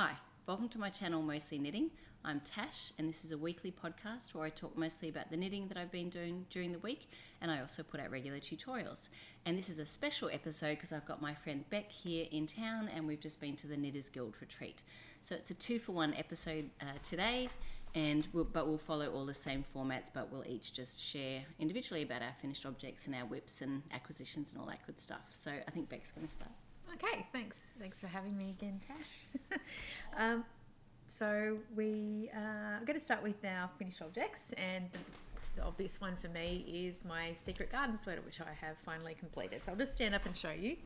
Hi, welcome to my channel Mostly Knitting. I'm Tash and this is a weekly podcast where I talk mostly about the knitting that I've been doing during the week, and I also put out regular tutorials. And this is a special episode because I've got my friend Beck here in town and we've just been to the Knitters Guild retreat. So it's a 2-for-1 episode today, but we'll follow all the same formats, but we'll each just share individually about our finished objects and our whips and acquisitions and all that good stuff. So I think Beck's going to start. Okay, thanks. Thanks for having me again, Tash. So we are going to start with our finished objects, and the obvious one for me is my secret garden sweater, which I have finally completed. So I'll just stand up and show you.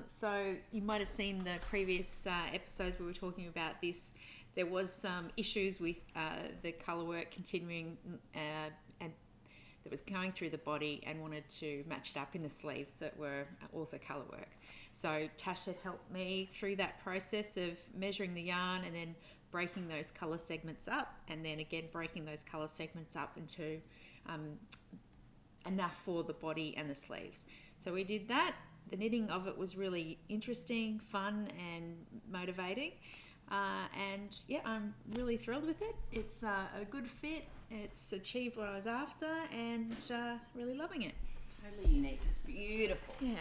So you might have seen the previous episodes we were talking about this. There was some issues with the colour work continuing and that was going through the body, and wanted to match it up in the sleeves that were also colour work. So Tash had helped me through that process of measuring the yarn and then breaking those colour segments up, and then again breaking those colour segments up into enough for the body and the sleeves. So we did that. The knitting of it was really interesting, fun and motivating. And yeah, I'm really thrilled with it. It's a good fit. It's achieved what I was after, and really loving it. Totally unique. It's beautiful. Yeah.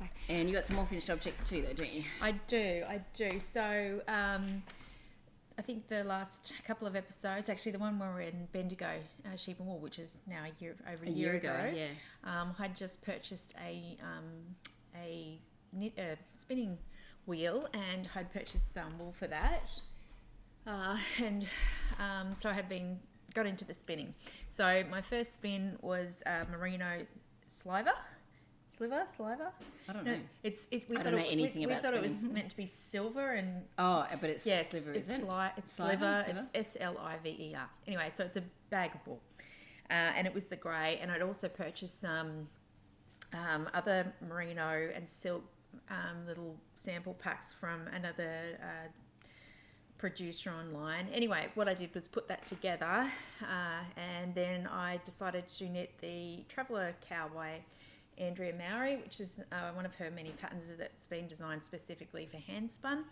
So, And you got some more finished objects too, though, don't you? I do. So I think the last couple of episodes, actually the one where we're in Bendigo, Sheep and Wool, which is now over a year ago. Yeah. I'd just purchased a spinning wheel, and I'd purchased some wool for that. So I had got into the spinning. So my first spin was merino sliver. I don't know. We I don't know anything about We thought it was spinning. meant to be silver, and but it's yes, sliver, it's is it? it's Sliver? sliver. It's SLIVER. Anyway, so it's a bag of wool, and it was the grey. And I'd also purchased some other merino and silk little sample packs from another producer online. Anyway, what I did was put that together, and then I decided to knit the Traveller Cow by Andrea Mowry, which is one of her many patterns that's been designed specifically for hand spun,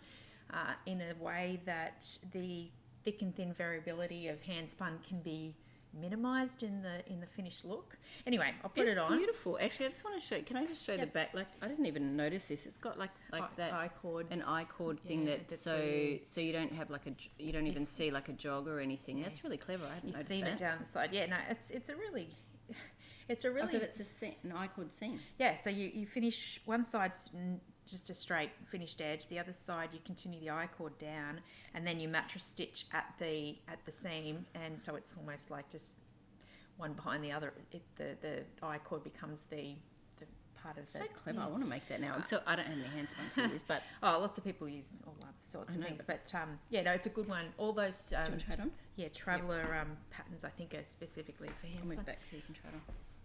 in a way that the thick and thin variability of hand spun can be minimised in the finished look. Anyway, I'll put it on. It's beautiful. Actually, I just want to show. Can I just show the back? Like, I didn't even notice this. It's got like that I-cord. an I-cord thing that's so really, so you don't have you don't even see like a jog or anything. That's really clever. I hadn't you noticed seam that. it down the side. Yeah, no, it's a really So that's an I-cord seam. yeah. So you finish one side's just a straight finished edge. The other side you continue the I-cord down, and then you mattress stitch at the seam, and so it's almost like just one behind the other. The I-cord becomes the part of So the, clever. yeah. I want to make that now. So I don't have any hand spun tools, but Lots of people use all other sorts of things, but it's a good one. All those do you want to try it on? Traveller patterns I think are specifically for hand I'll spun. move back so you can try it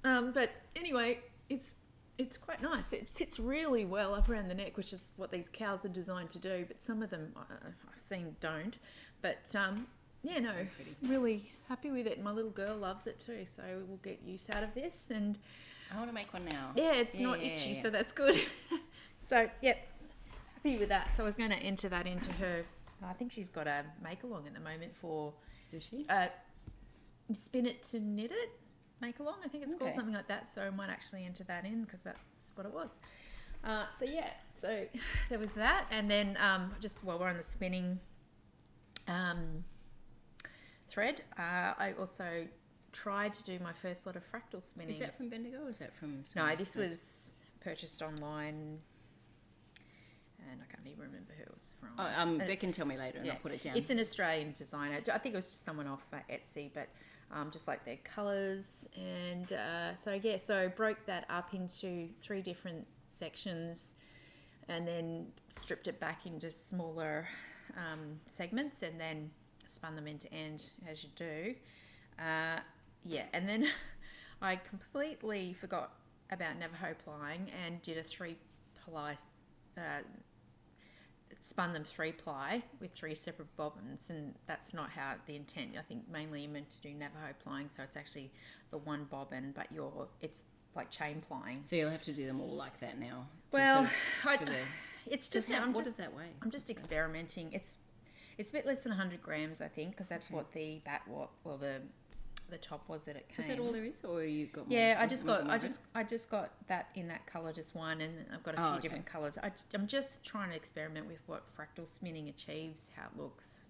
on. But anyway, it's quite nice. It sits really well up around the neck, which is what these cows are designed to do, but some of them I've seen don't. But really happy with it. My little girl loves it too, so we'll get use out of this. And I want to make one now. yeah, it's not itchy, so that's good. So happy with that. So I was going to enter that into her. I think she's got a make along at the moment for Does she? spin it to knit it. Make along, I think it's called Okay. something like that. So I might actually enter that in because that's what it was. So there was that, and then just while we're on the spinning thread, I also tried to do my first lot of fractal spinning. Is that from Bendigo or is that from? No, this was purchased online, and I can't even remember who it was from. And Beck can tell me later, and I'll put it down. It's an Australian designer. I think it was just someone off Etsy, but just like their colours. And so broke that up into 3 different sections, and then stripped it back into smaller segments, and then spun them end to end as you do. And then I completely forgot about Navajo plying and did a 3-ply, spun them 3-ply with 3 separate bobbins, and that's not how the intent. I think mainly you're meant to do Navajo plying, so it's actually the one bobbin, but it's like chain plying. So you'll have to do them all like that now. Well, for the it's just What does that weigh? I'm just experimenting. It's a bit less than 100 grams, I think, because that's what the the top was that it came. Is that all there is, or you got more? Yeah, I just got that in that color, just one, and I've got a few different colors. I'm just trying to experiment with what fractal spinning achieves, how it looks,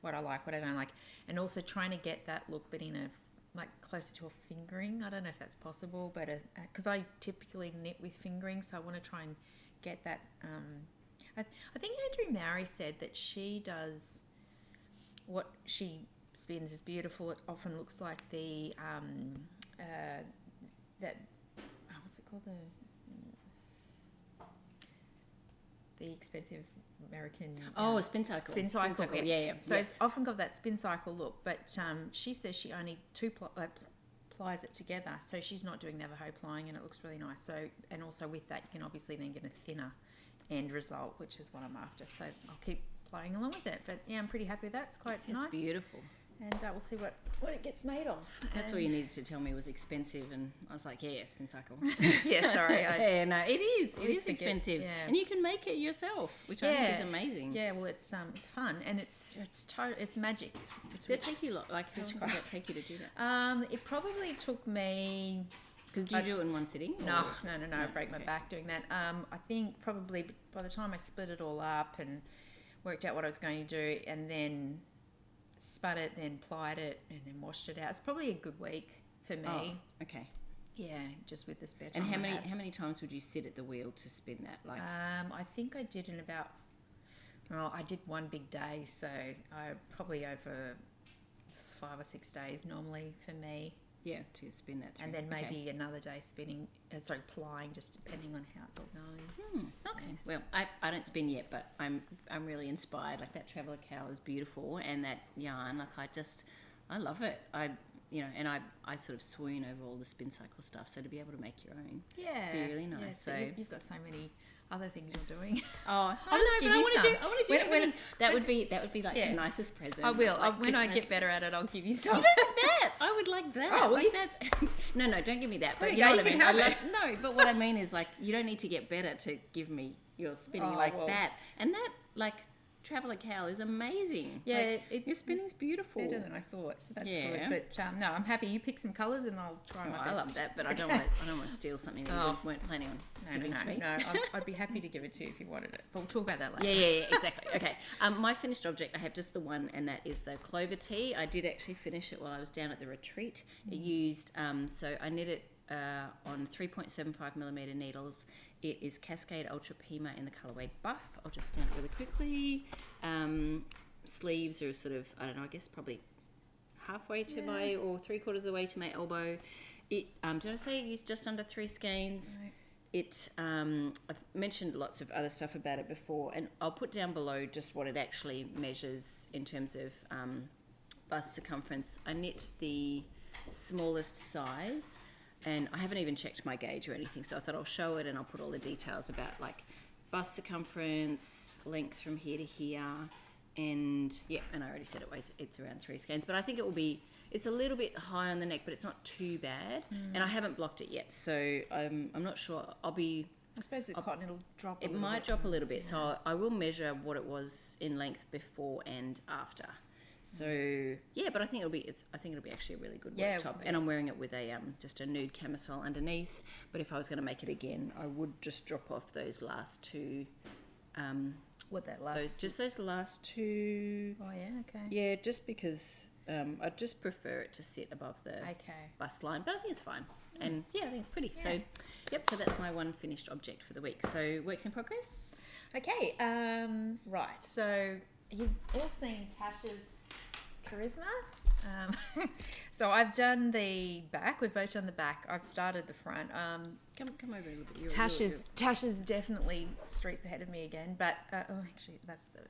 what I like, what I don't like, and also trying to get that look, but in a like closer to a fingering. I don't know if that's possible, but because I typically knit with fingering, so I want to try and get that. I think Andrew Mowry said that she does what she spins is beautiful. It often looks like the what's it called, the expensive American a spin cycle. Spin cycle. Yeah. So it's often got that spin cycle look, but she says she only plies it together, so she's not doing Navajo plying, and it looks really nice. So, and also with that, you can obviously then get a thinner end result, which is what I'm after. So I'll keep playing along with it. But yeah, I'm pretty happy with that. It's quite nice. It's beautiful. And we'll see what it gets made of. That's all you needed to tell me was expensive, and I was like, yeah, spin cycle. Yeah, sorry. Yeah, no, it is. It is expensive, and you can make it yourself, which I think is amazing. Yeah, well, it's fun, and it's magic. Did it take you how long did it take you to do that? It probably took me. Because did you do it in one sitting? No. I break my back doing that. I think probably by the time I split it all up and worked out what I was going to do, and then spun it, then plied it, and then washed it out. It's probably a good week for me. Oh, okay. Yeah, just with the spare time. And how many times would you sit at the wheel to spin that? Like, I think I did in about. Well, I did one big day, so I probably over 5 or 6 days normally for me. Yeah, to spin that through. And then maybe another day plying, just depending on how it's all going. Okay. Yeah. Well, I don't spin yet, but I'm really inspired. Like that Traveller Cow is beautiful, and that yarn, I love it. I sort of swoon over all the spin cycle stuff. So to be able to make your own, be really nice. Yeah, so you've got so many other things you're doing. Oh, I want to do everything. That would be like the nicest present. I will. Like when Christmas. I get better at it, I'll give you stuff. You don't have that. I would like that. Oh, like that's no, don't give me that. But you know what I mean. No, but what I mean is like you don't need to get better to give me your spinning that. And that like Traveller Cow is amazing. Yeah, your spinning's beautiful. Better than I thought, so that's good. But no, I'm happy. You pick some colours and I'll try my best. I love that, but I don't want to steal something that you weren't planning on giving to me. No, I'd be happy to give it to you if you wanted it. But we'll talk about that later. Yeah, exactly. Okay. My finished object, I have just the one, and that is the Clover Tee. I did actually finish it while I was down at the retreat. It used, so I knit it on 3.75mm needles. It is Cascade Ultra Pima in the colourway Buff. I'll just stamp really quickly. Sleeves are sort of, I don't know, I guess probably halfway to my, or 3/4 of the way to my elbow. It did I say it used just under 3 skeins? Right. It I've mentioned lots of other stuff about it before, and I'll put down below just what it actually measures in terms of bust circumference. I knit the smallest size, and I haven't even checked my gauge or anything, so I thought I'll show it and I'll put all the details about like bust circumference, length from here to here, and I already said it's around 3 skeins, but I think it's a little bit high on the neck, but it's not too bad, and I haven't blocked it yet, so I'm not sure. I suppose the cotton it'll drop. It might drop a little bit, so I will measure what it was in length before and after. So but I think it'll be actually a really good work top, and I'm wearing it with a just a nude camisole underneath. But if I was going to make it again, I would just drop off those last two. Those last two. Oh yeah, okay. Yeah, just because I just prefer it to sit above the bust line, but I think it's fine, and I think it's pretty. Yeah. So so that's my one finished object for the week. So works in progress. Okay, right. So you've all seen Tash's Charisma. So I've done the back. We've both done the back. I've started the front. Come over a little bit. Tash's definitely streets ahead of me again. But actually, that's the.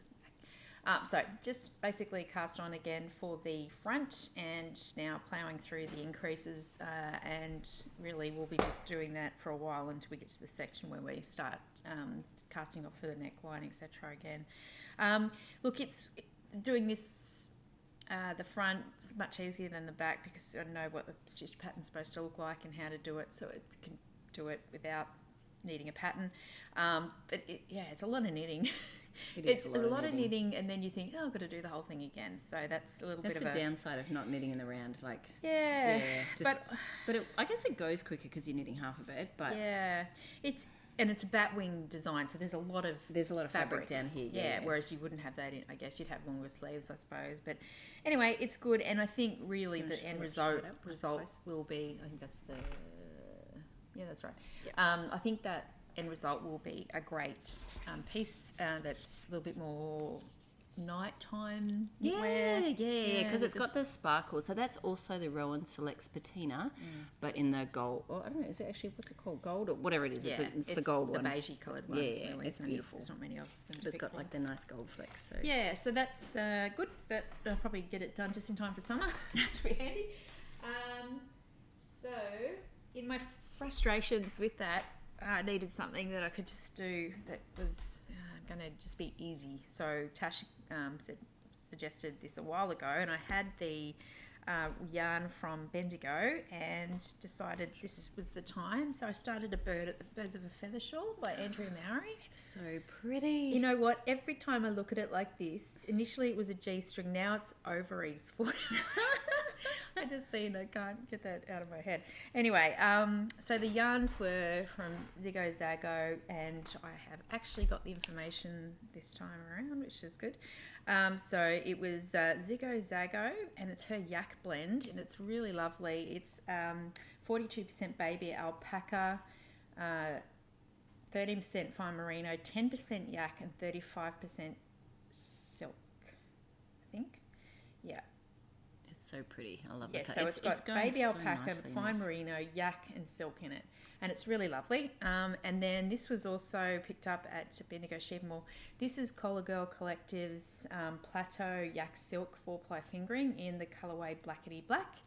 So just basically cast on again for the front, and now ploughing through the increases, and really we'll be just doing that for a while until we get to the section where we start casting off for the neckline, etc. again. Look, it's doing this. The front is much easier than the back because I know what the stitch pattern's supposed to look like and how to do it, so it can do it without needing a pattern. But it's a lot of knitting. It's a lot of knitting, and then you think, oh, I've got to do the whole thing again. So that's a little bit of the downside of not knitting in the round. Like, yeah, but I guess it goes quicker because you're knitting half of it. But yeah, it's a batwing design, so there's a lot of fabric down here. Yeah, whereas you wouldn't have that in. I guess you'd have longer sleeves, I suppose. But anyway, it's good, and I think really the end result will be. I think that's the. Yeah, that's right. Yeah. I think that end result will be a great piece that's a little bit more nighttime wear. Yeah, because it's got the sparkle. So that's also the Rowan Selects Patina, but in the gold. Oh, I don't know. Is it actually what's it called? Gold or whatever it is. Yeah, it's the gold one, the beigey coloured one. Yeah, really. It's beautiful. There's not many of them. But it's got like the nice gold flecks. So yeah, so that's good. But I'll probably get it done just in time for summer, which will be handy. So in my frustrations with that, I needed something that I could just do that was going to just be easy. So Tash suggested this a while ago, and I had the yarn from Bendigo and decided this was the time. So I started Birds of a Feather Shawl by Andrea Mowry. It's so pretty. You know what? Every time I look at it like this, initially it was a G-string, now it's ovaries. I just seen I can't get that out of my head. Anyway, so the yarns were from Zigo Zago, and I have actually got the information this time around, which is good. So it was Zigo Zago, and it's her yak blend, and it's really lovely. It's 42% baby alpaca, 13% fine merino, 10% yak, and 35% silk, I think. Yeah. So pretty. I love it. Yeah, so it's got baby alpaca, fine merino, yak, and silk in it, and it's really lovely. And then this was also picked up at Bendigo Sheepmore. This is Collar Girl Collective's Plateau Yak Silk 4-ply fingering in the colourway Blackety Black.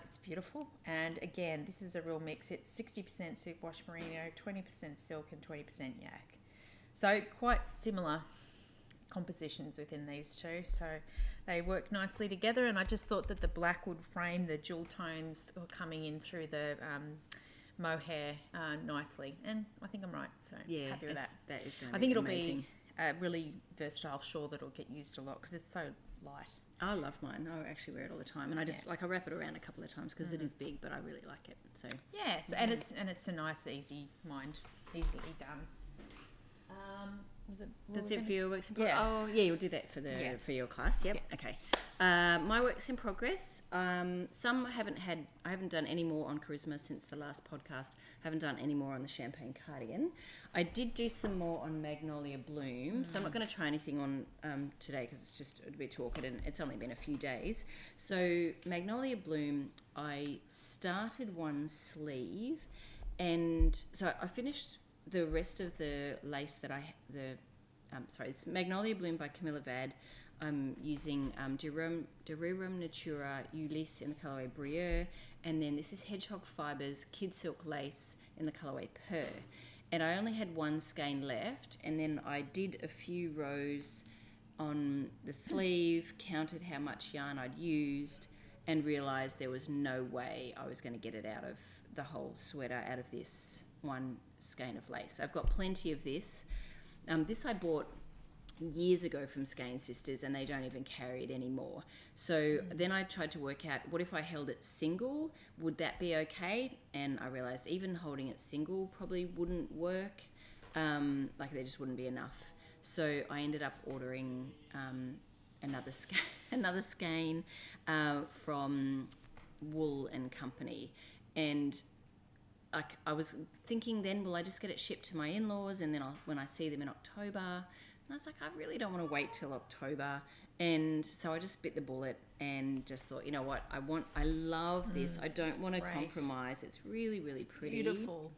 It's beautiful, and again, this is a real mix. It's 60% superwash merino, 20% silk, and 20% yak. So quite similar compositions within these two, so they work nicely together, and I just thought that the black would frame the jewel tones coming in through the mohair nicely, and I think I'm right, so happy with that. That is going to I think it'll amazing. Be a really versatile shawl that'll get used a lot because it's so light. I love mine. I actually wear it all the time, and I just I wrap it around a couple of times because it is big, but I really like it. So and it's a nice, easily done. That's it for your works in progress? Oh, yeah, you'll do that for your class. Yep. Okay. My works in progress. Some I haven't done any more on Charisma since the last podcast. Haven't done any more on the Champagne Cardigan. I did do some more on Magnolia Bloom, so I'm not going to try anything on today because it's just a bit too awkward and it's only been a few days. So Magnolia Bloom, I started one sleeve, and so I finished the rest of the lace that it's Magnolia Bloom by Camilla Vad. I'm using Derurum Natura Ulysse in the colourway Brieux, and then this is Hedgehog Fibres Kid Silk Lace in the colourway Purr. And I only had one skein left, and then I did a few rows on the sleeve, counted how much yarn I'd used, and realised there was no way I was going to get it out of the whole sweater out of this one skein of lace. I've got plenty of this. This I bought years ago from Skein Sisters, and they don't even carry it anymore. So then I tried to work out, what if I held it single? Would that be okay? And I realised even holding it single probably wouldn't work. Like there just wouldn't be enough. So I ended up ordering another skein from Wool and Company, and I was thinking then, will I just get it shipped to my in-laws, and then when I see them in October, and I was like, I really don't want to wait till October, and so I just bit the bullet and just thought, you know what, I love this. I don't want to compromise. It's really, really pretty. Beautiful.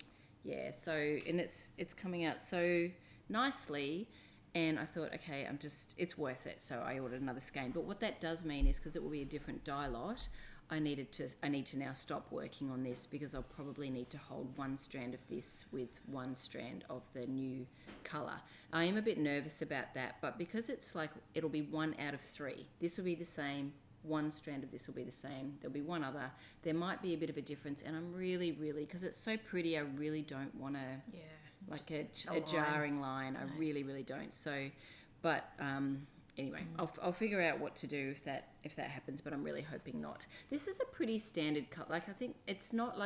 Yeah. So and it's coming out so nicely, and I thought, okay, it's worth it. So I ordered another skein. But what that does mean is, because it will be a different dye lot, I need to now stop working on this, because I'll probably need to hold one strand of this with one strand of the new colour. I am a bit nervous about that, but because it's like it'll be 1 out of 3. This will be the same one strand of this will be the same. There'll be one other. There might be a bit of a difference, and I'm really, because it's so pretty, I really don't want to, like a jarring line. No. I really, don't. So, but anyway, I'll figure out what to do if that happens, but I'm really hoping not. This is a pretty standard cut. Like, I think it's not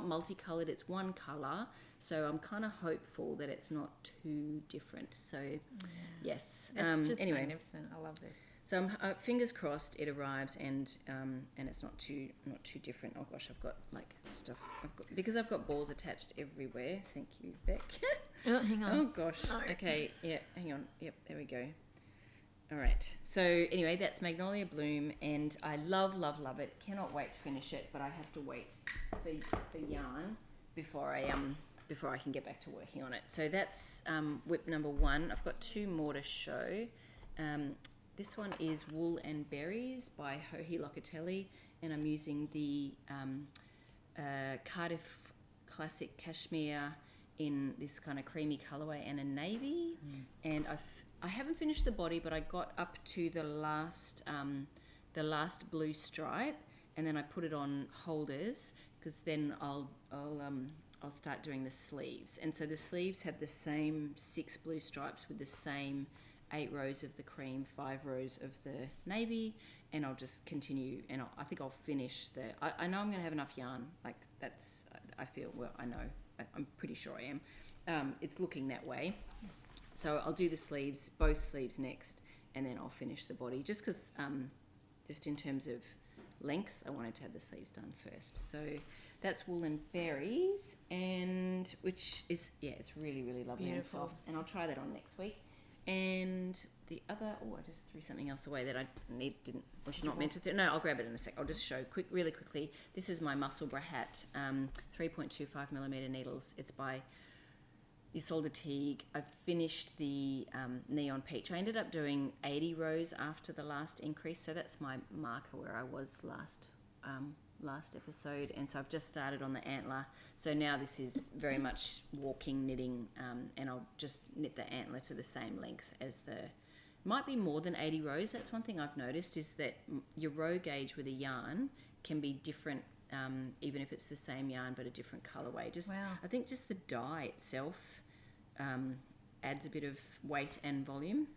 multicolored, it's one color. So I'm kind of hopeful that it's not too different. So yes, it's just anyway, magnificent. I love this. So I'm fingers crossed it arrives and it's not too different. Oh gosh, I've got like stuff. Because I've got balls attached everywhere. Thank you, Beck. Oh, hang on. Oh gosh. No. Okay. Yeah. Hang on. Yep. There we go. All right. So anyway, that's Magnolia Bloom, and I love it. Cannot wait to finish it, but I have to wait for yarn before I can get back to working on it. So that's whip number 1. I've got 2 more to show. This one is Wool and Berries by Joji Locatelli, and I'm using the Cardiff Classic Cashmere in this kind of creamy colourway and a navy. And I haven't finished the body, but I got up to the last blue stripe, and then I put it on holders, because then I'll start doing the sleeves. And so the sleeves have the same 6 blue stripes with the same 8 rows of the cream, 5 rows of the navy, and I'll just continue, and I think I'll finish I know I'm going to have enough yarn, like that's, I feel, well, I know, I'm pretty sure I am. It's looking that way. So I'll do the sleeves, both sleeves next, and then I'll finish the body, just because, just in terms of length, I wanted to have the sleeves done first. So that's Wool and Berries, and which is, it's really, lovely. Beautiful. And soft, and I'll try that on next week. And the other, I just threw something else away that I was not meant to. No, I'll grab it in a sec. I'll just show really quickly. This is my Musselburgh hat, 3.25mm needles. It's by Isolde Teague. I've finished the Neon Peach. I ended up doing 80 rows after the last increase, so that's my marker where I was last episode, and so I've just started on the antler. So now this is very much walking knitting, and I'll just knit the antler to the same length as might be more than 80 rows. That's one thing I've noticed, is that your row gauge with a yarn can be different, even if it's the same yarn but a different colorway. I think just the dye itself adds a bit of weight and volume.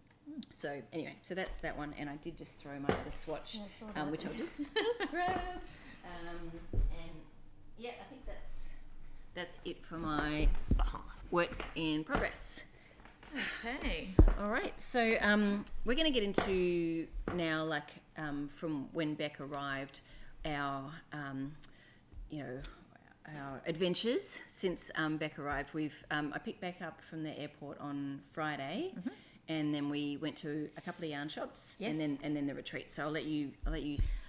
So anyway, so that's that one, and I did just throw my other swatch, which I'll just grab. And yeah, I think that's it for my works in progress. Okay. All right. So we're going to get into now, like from when Beck arrived, our our adventures since Beck arrived. I picked Beck up from the airport on Friday. Mm-hmm. And then we went to a couple of yarn shops, yes, and then the retreat. So I'll let you.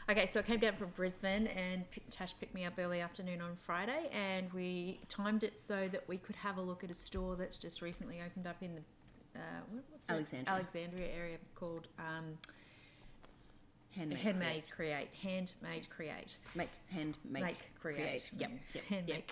Okay, so I came down from Brisbane, and Tash picked me up early afternoon on Friday, and we timed it so that we could have a look at a store that's just recently opened up in the Alexandria area called Handmade Create. Yep.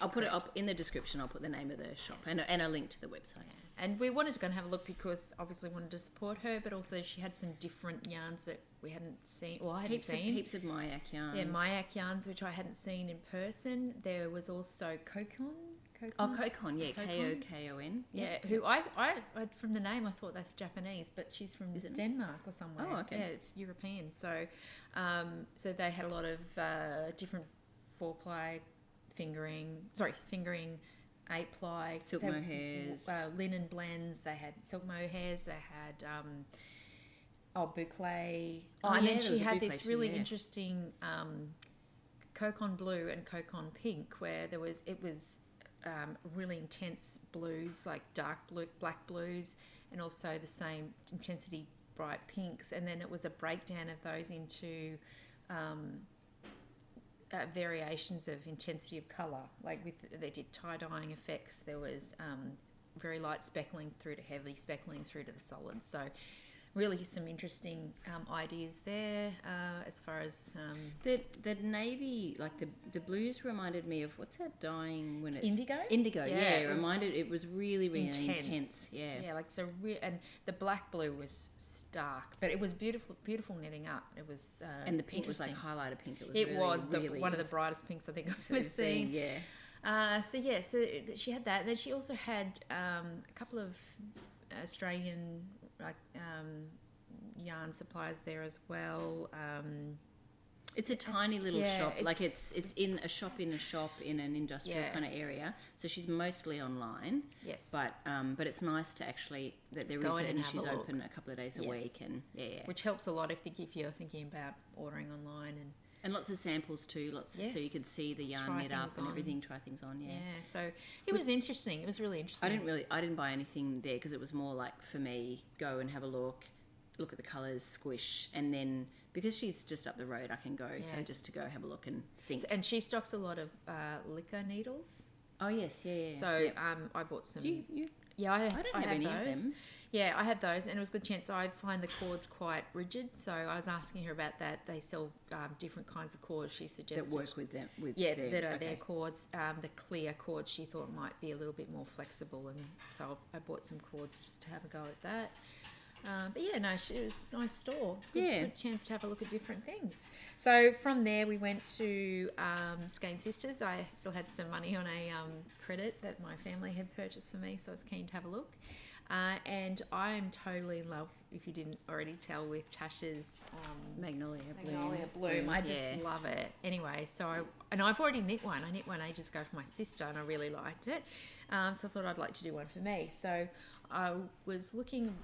I'll put it up in the description. I'll put the name of the shop and a link to the website. And we wanted to go and have a look because obviously wanted to support her, but also she had some different yarns that we hadn't seen. Well, I hadn't seen. Heaps of Myak yarns. Yeah, Myak yarns, which I hadn't seen in person. There was also Kokon. Kokon, yeah, Kokon. Yeah, who I from the name I thought that's Japanese, but she's from Denmark or somewhere. Oh, okay. Yeah, it's European. So, so they had a lot of different 4-ply fingering, 8-ply, silk mohairs, linen blends. They had silk mohairs. They had boucle. And then she had this really interesting Kokon blue and Kokon pink, where it was really intense blues, like dark blue, black blues, and also the same intensity bright pinks. And then it was a breakdown of those into variations of intensity of colour. Like they did tie-dyeing effects. There was very light speckling through to heavy speckling through to the solids. So really some interesting ideas there as far as The navy, like the blues, reminded me of what's that dyeing when it's indigo. Indigo, Yeah, yeah. It was really intense. Yeah. Yeah, like so, and the black blue was stark, but it was beautiful knitting up. It was And the pink was like interesting. highlighter pink. It was one of the brightest pinks I think I've ever seen. Yeah. So she had that. Then she also had a couple of Australian yarn suppliers there as well. It's a tiny little Yeah, shop. it's It's in a shop in an industrial Yeah. kind of area. So she's mostly online. Yes, But it's nice to actually that there Go is in it and and have she's a look. open a couple of days a Yes. week and yeah. which helps a lot if you're thinking about ordering online And lots of samples too, so you Yes. could see the yarn Try knit up things and on. everything, try things on, yeah. So it was interesting. It was really interesting. I didn't buy anything there because it was more like for me, go and have a look at the colours, squish, and then because she's just up the road, I can go. So Yes. just to go have a look and think. And she stocks a lot of liquor needles. Oh yes, yeah. So yep. I bought some. Do you? Yeah, I don't have any those. of them. Yeah, I had those, and it was a good chance. I find the cords quite rigid, so I was asking her about that. They sell different kinds of cords. She suggested That work with them. that are their okay. cords. The clear cords she thought might be a little bit more flexible, and so I bought some cords just to have a go at that. But yeah, no, it was a nice store. Good chance to have a look at different things. So from there, we went to Skein Sisters. I still had some money on a credit that my family had purchased for me, so I was keen to have a look. And I am totally in love, if you didn't already tell, with Tasha's Magnolia Bloom. I just yeah. love it. Anyway, and I've already knit one. I knit one ages ago for my sister, and I really liked it. So I thought I'd like to do one for me. So I was looking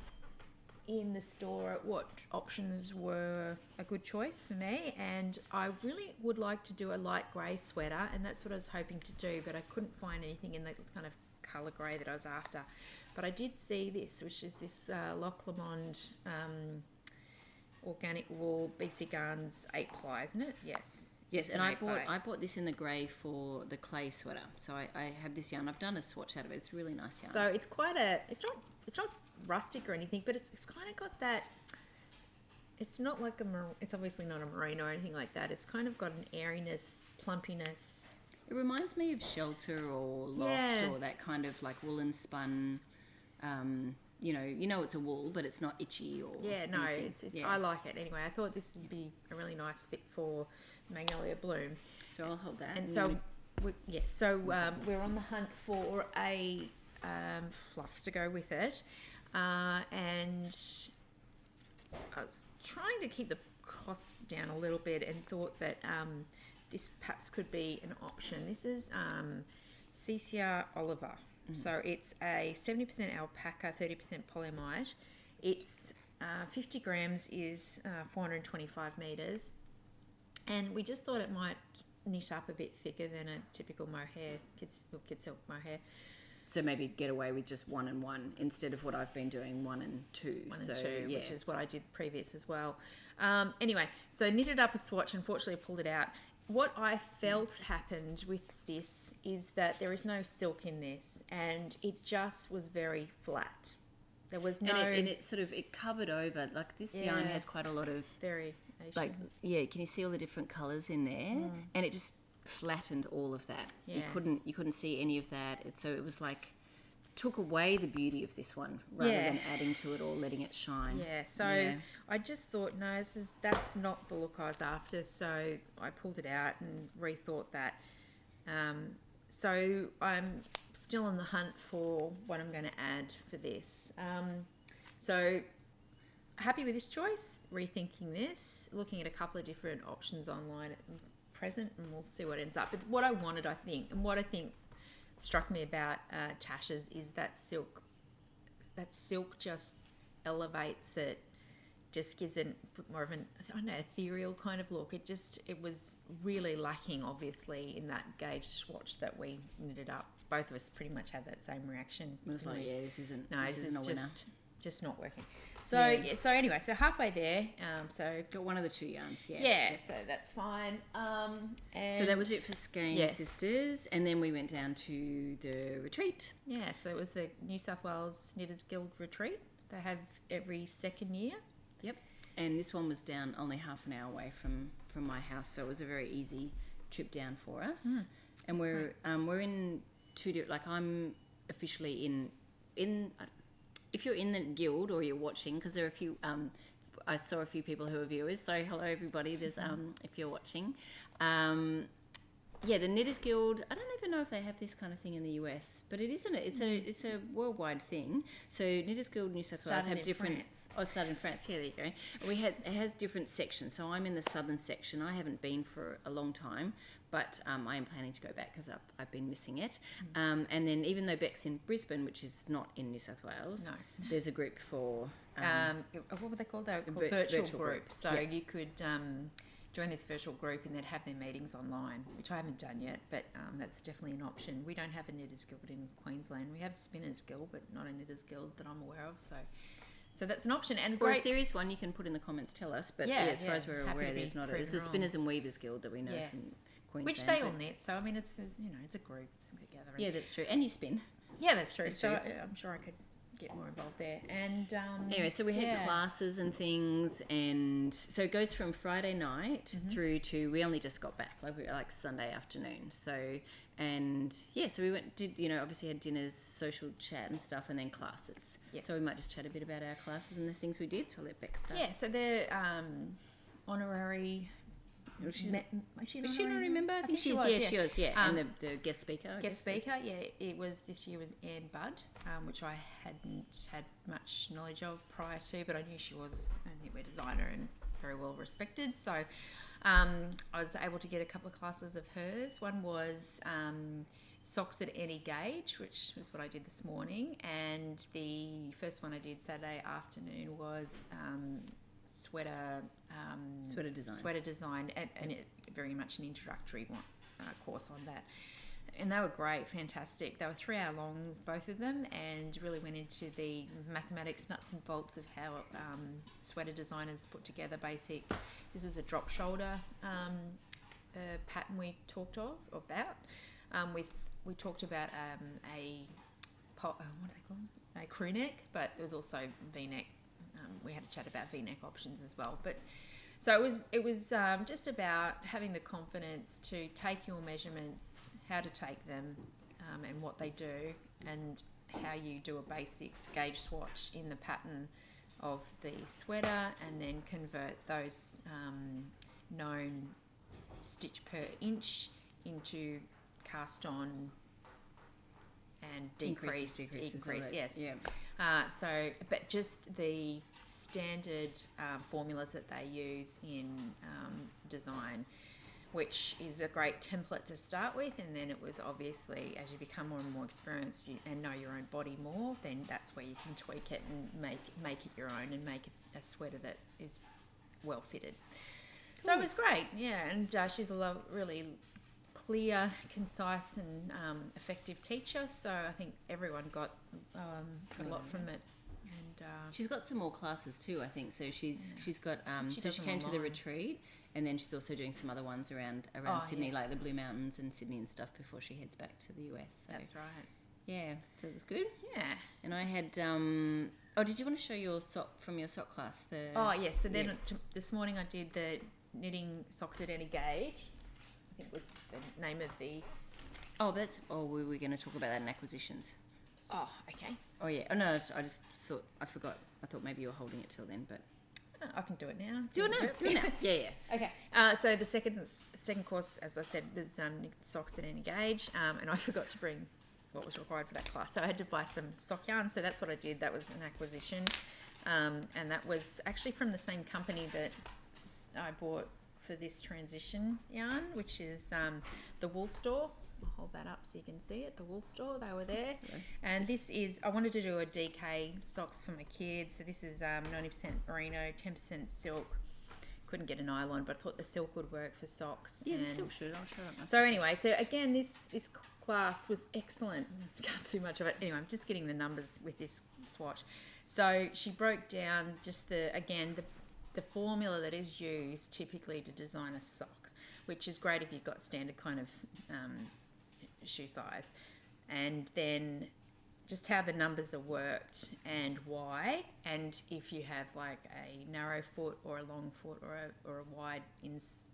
in the store at what options were a good choice for me, and I really would like to do a light grey sweater, and that's what I was hoping to do, but I couldn't find anything in the kind of colour grey that I was after. But I did see this, which is this Loch Lomond organic wool BC Garns 8-ply, isn't it? Yes. Yes, It's and an I 8-ply. bought this in the grey for the clay sweater. So I have this yarn. I've done a swatch out of it. It's a really nice yarn. So it's quite it's not rustic or anything, but it's kind of got that. It's not like it's obviously not a merino or anything like that. It's kind of got an airiness, plumpiness. It reminds me of Shelter or Loft Yeah. or that kind of like woolen spun. You know it's a wool, but it's not itchy or Yeah, no, anything. it's Yeah. I like it anyway. I thought this would be a really nice fit for Magnolia Bloom. So I'll hold that. And you so, wanna- we're on the hunt for a fluff to go with it, and I was trying to keep the costs down a little bit, and thought that this perhaps could be an option. This is Cecia Oliver. So it's a 70% alpaca, 30% polyamide. It's 50 grams is 425 meters. And we just thought it might knit up a bit thicker than a typical mohair, kids silk mohair. So maybe get away with just 1 and 1 instead of what I've been doing 1 and 2. 1 so, and 2, yeah. which is what I did previous as well. Anyway, so knitted up a swatch. Unfortunately, I pulled it out. What I felt happened with this is that there is no silk in this, and it just was very flat. There was no and it sort of it covered over like this yarn Yeah. has quite a lot of variation. like can you see all the different colours in there? And it just flattened all of that. Yeah. You couldn't see any of that. So it was like took away the beauty of this one rather Yeah. than adding to it or letting it shine. Yeah, so Yeah. I just thought, no, that's not the look I was after. So I pulled it out and rethought that. So I'm still on the hunt for what I'm going to add for this. So happy with this choice, rethinking this, looking at a couple of different options online at present, and we'll see what ends up. But what I wanted, I think, and what I think struck me about Tasha's is that silk. That silk just elevates it, just gives it more of an, I don't know, ethereal kind of look. It was really lacking, obviously, in that gauge swatch that we knitted up. Both of us pretty much had that same reaction. It was like, didn't we? yeah, this isn't This a is winner. just not working. So Yeah. so anyway, so halfway there. So Got one of the 2 yarns, yeah. yeah, so that's fine. And So that was it for Skein Yes. Sisters, and then we went down to the retreat. Yeah, so it was the New South Wales Knitters Guild retreat. they have every second year. Yep. And this one was down only half an hour away from my house, so it was a very easy trip down for us. And we're in two different. Like I'm officially in. If you're in the guild or you're watching, because there are a few. I saw a few people who are viewers, so hello everybody. There's if you're watching. Yeah, the Knitters Guild. I don't even know if they have this kind of thing in the US, but it isn't. It's a worldwide thing. So Knitters Guild New South Wales have different. France. Oh, it started in France. Yeah, there you go. It has different sections. So I'm in the southern section. I haven't been for a long time, but I am planning to go back because I've been missing it. And then even though Beck's in Brisbane, which is not in New South Wales, there's a group for. What were they called? They were called virtual group. So you could join this virtual group and they'd have their meetings online, which I haven't done yet, but that's definitely an option. We don't have a Knitters Guild in Queensland. We have a Spinners Guild, but not a Knitters Guild that I'm aware of. So that's an option. And or if there is one, you can put in the comments, tell us. But as far as we're aware, there's not. It's the Spinners and Weavers Guild that we know from Queensland. Which they all knit. So I mean, it's a group together. Yeah, that's true. And you spin. Yeah, that's true. I'm sure I could get more involved there. And anyway, so we had classes and things, and so it goes from Friday night through to we only just got back, like Sunday afternoon. So so we obviously had dinners, social chat and stuff, and then classes. Yes. So we might just chat a bit about our classes and the things we did. So I'll let Beck start. Yeah. So they're honorary. Is she not remember? I think she was. Yeah, she was. Yeah, and the guest speaker. This year was Anne Budd, which I hadn't had much knowledge of prior to, but I knew she was a knitwear designer and very well respected. So I was able to get a couple of classes of hers. One was socks at any gauge, which was what I did this morning, and the first one I did Saturday afternoon was sweater design, and it very much an introductory course on that, and they were great, fantastic. They were 3 hour longs, both of them, and really went into the mathematics, nuts and bolts of how sweater designers put together basic. This was a drop shoulder pattern we talked about. We talked about what do they call them? A crew neck, but there was also V-neck. We had a chat about V-neck options as well, but so it was just about having the confidence to take your measurements, how to take them, and what they do, and how you do a basic gauge swatch in the pattern of the sweater, and then convert those known stitch per inch into cast on and increase. Yes. Yeah. But just the standard formulas that they use in design, which is a great template to start with, and then it was obviously as you become more and more experienced and know your own body more, then that's where you can tweak it and make it your own and make it a sweater that is well fitted. Cool. So it was great, and she's a really clear, concise and effective teacher, so I think everyone got a lot from it. And she's got some more classes too, I think. So she's got she came to the retreat, and then she's also doing some other ones around Sydney, like the Blue Mountains and Sydney and stuff, before she heads back to the US. So, that's right. Yeah, so it was good. Yeah. And I had did you want to show your sock from your sock class? Yes. So then this morning I did the knitting socks at any gauge. I think was the name of the... we were going to talk about that in acquisitions. Oh, okay. Oh, yeah. Oh, no, I just thought... I forgot. I thought maybe you were holding it till then, but... I can do it now. Do it now. Yeah. Okay. So the second course, as I said, was socks at any gauge, and I forgot to bring what was required for that class. So I had to buy some sock yarn, so that's what I did. That was an acquisition, and that was actually from the same company that I bought for this transition yarn, which is the Wool Store. I'll hold that up so you can see it. The Wool Store, they were there. Yeah. And this is, I wanted to do a DK socks for my kids. So this is 90% merino, 10% silk. Couldn't get a nylon, but I thought the silk would work for socks. Yeah, the silk should. I'll show it myself. So anyway, so again, this class was excellent. Can't see much of it. Anyway, I'm just getting the numbers with this swatch. So she broke down just the formula that is used typically to design a sock, which is great if you've got standard kind of shoe size. And then just how the numbers are worked and why, and if you have like a narrow foot or a long foot or a wide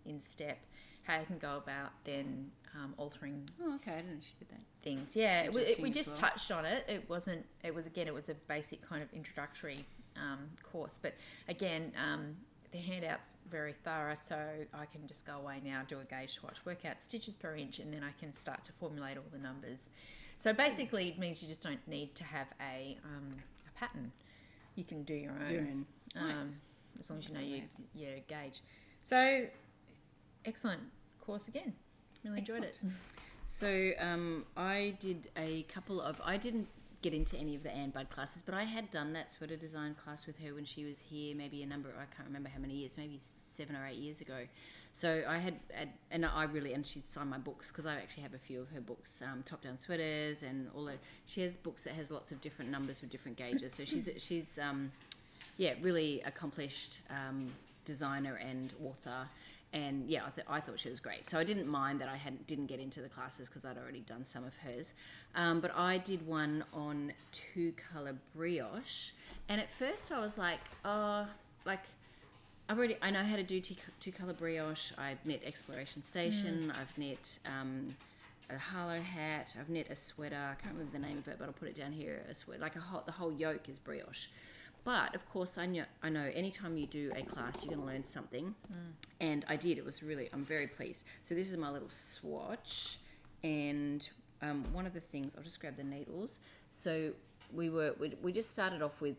instep, how you can go about then altering. Oh, okay. I didn't know she did that. Things. Yeah, we Interesting as just well. touched on it. It was a basic kind of introductory course, but again, the handout's very thorough, so I can just go away now, do a gauge swatch, work out stitches per inch, and then I can start to formulate all the numbers. So basically, it means you just don't need to have a pattern. You can do your own, Nice. as long as you know your gauge. So, excellent course again. Really enjoyed it. So I did a couple of. I didn't get into any of the Ann Budd classes, but I had done that sweater design class with her when she was here. Maybe I can't remember how many years. Maybe 7 or 8 years ago. So I had and she signed my books because I actually have a few of her books, top down sweaters and all that. She has books that has lots of different numbers with different gauges. So she's really accomplished designer and author. And yeah, I thought she was great. So I didn't mind that I didn't get into the classes because I'd already done some of hers. But I did one on 2-color brioche, and at first I was like, I know how to do 2-color brioche. I've knit Exploration Station. I've knit a Harlow hat. I've knit a sweater. I can't remember the name of it, but I'll put it down here. A sweater, the whole yoke is brioche. But of course, I know anytime you do a class, you're going to learn something, and I did. I'm very pleased. So this is my little swatch, and one of the things, I'll just grab the needles. So we just started off with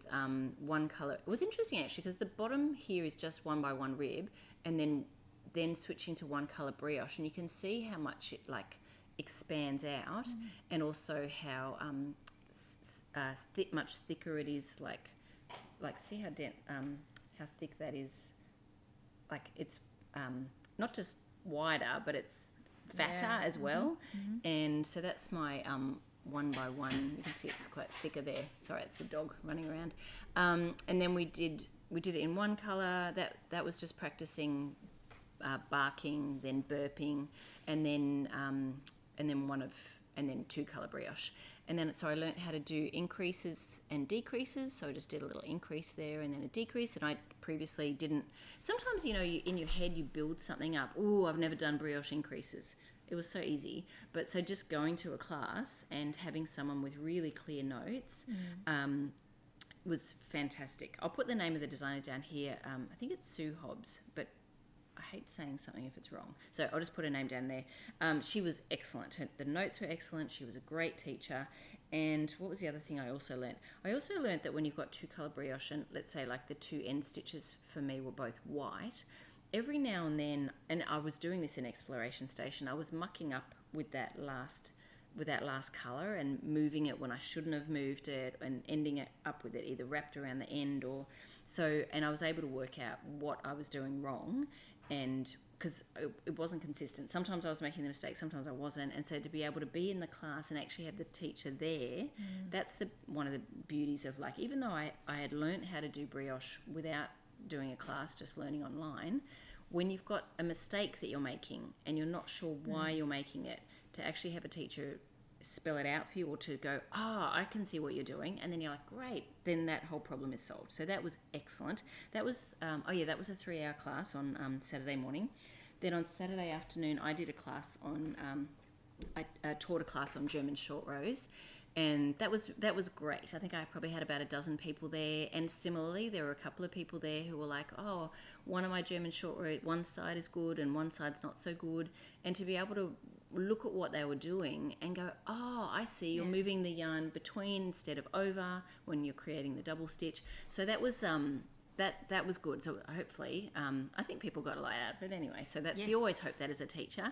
one color. It was interesting actually because the bottom here is just 1 by 1 rib, and then switching to 1 color brioche, and you can see how much it like expands out, and also how much thicker it is. Like see how thick that is. Like it's not just wider, but it's fatter as well. And so that's my 1 by 1. You can see it's quite thicker there. Sorry, it's the dog running around. And then we did it in 1 color. That was just practicing barking, then burping, and then 2-color brioche. And then so I learnt how to do increases and decreases. So I just did a little increase there and then a decrease. And I previously didn't. Sometimes, you in your head you build something up. Oh, I've never done brioche increases. It was so easy. But so just going to a class and having someone with really clear notes was fantastic. I'll put the name of the designer down here. I think it's Sue Hobbs, but I hate saying something if it's wrong. So I'll just put her name down there. She was excellent. The notes were excellent. She was a great teacher. And what was the other thing I also learnt? I also learnt that when you've got 2-color brioche, and let's say like the 2 end stitches for me were both white, every now and then, and I was doing this in Exploration Station, I was mucking up with that last colour and moving it when I shouldn't have moved it, and ending it up with it either wrapped around the end or so. And I was able to work out what I was doing wrong, and because it wasn't consistent. Sometimes I was making the mistake, sometimes I wasn't. And so to be able to be in the class and actually have the teacher there, that's one of the beauties of, like, even though I had learnt how to do brioche without doing a class, just learning online, when you've got a mistake that you're making and you're not sure why you're making it, to actually have a teacher spell it out for you, or to go, I can see what you're doing, and then you're like, great, then that whole problem is solved. So that was excellent. That was that was a 3-hour class on Saturday morning. Then on Saturday afternoon I did a class on I taught a class on German short rows, and that was great. I think I probably had about a dozen people there, and similarly there were a couple of people there who were like, one of my German short row, one side is good and one side's not so good, and to be able to look at what they were doing and go, I see, you're moving the yarn between instead of over when you're creating the double stitch. So that was that was good. So hopefully I think people got a lot out of it anyway. So that's you always hope that as a teacher.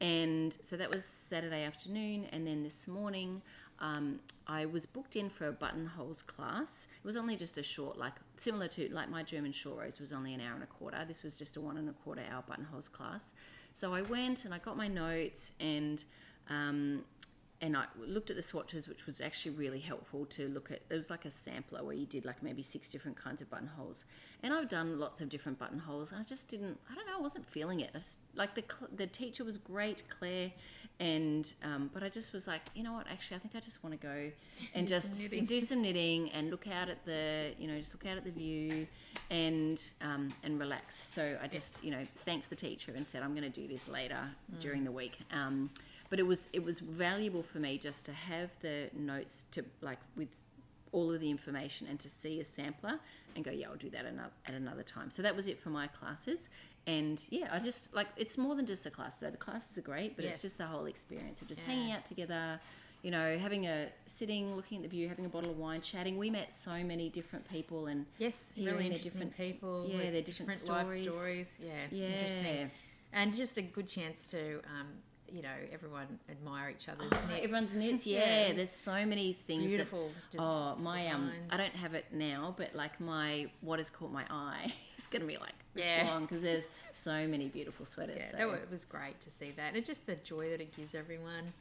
And so that was Saturday afternoon, and then this morning I was booked in for a buttonholes class. It was only just a short, similar to my German short rows was only an hour and a quarter. This was just a 1 1/4 hour buttonholes class. So I went and I got my notes, and I looked at the swatches, which was actually really helpful to look at. It was like a sampler where you did maybe 6 different kinds of buttonholes. And I've done lots of different buttonholes, and I just didn't, I don't know, I wasn't feeling it. The teacher was great, Claire, And but I just was like, you know what? Actually, I think I just want to go and Do some just knitting. do some knitting and look out at the, just look out at the view and relax. So I just, thanked the teacher and said I'm going to do this later during the week. But it was valuable for me just to have the notes to like with all of the information and to see a sampler and go, yeah, I'll do that at another time. So that was it for my classes. And yeah, I just like, it's more than just a class. So the classes are great, but Yes. it's just the whole experience of just Yeah. hanging out together, sitting, looking at the view, having a bottle of wine, chatting. We met so many different people and Yes, hearing really their interesting different people. yeah, with their different life stories. stories. Yeah, Yeah. interesting. And just a good chance to, everyone admire each other's Oh, knits. everyone's knits, Yeah, yeah. it's there's so many things. beautiful. My designs. I don't have it now, but like what has caught my eye is going to be like this Yeah. long because there's so many beautiful sweaters. Yeah, so. it was great to see that, and just the joy that it gives everyone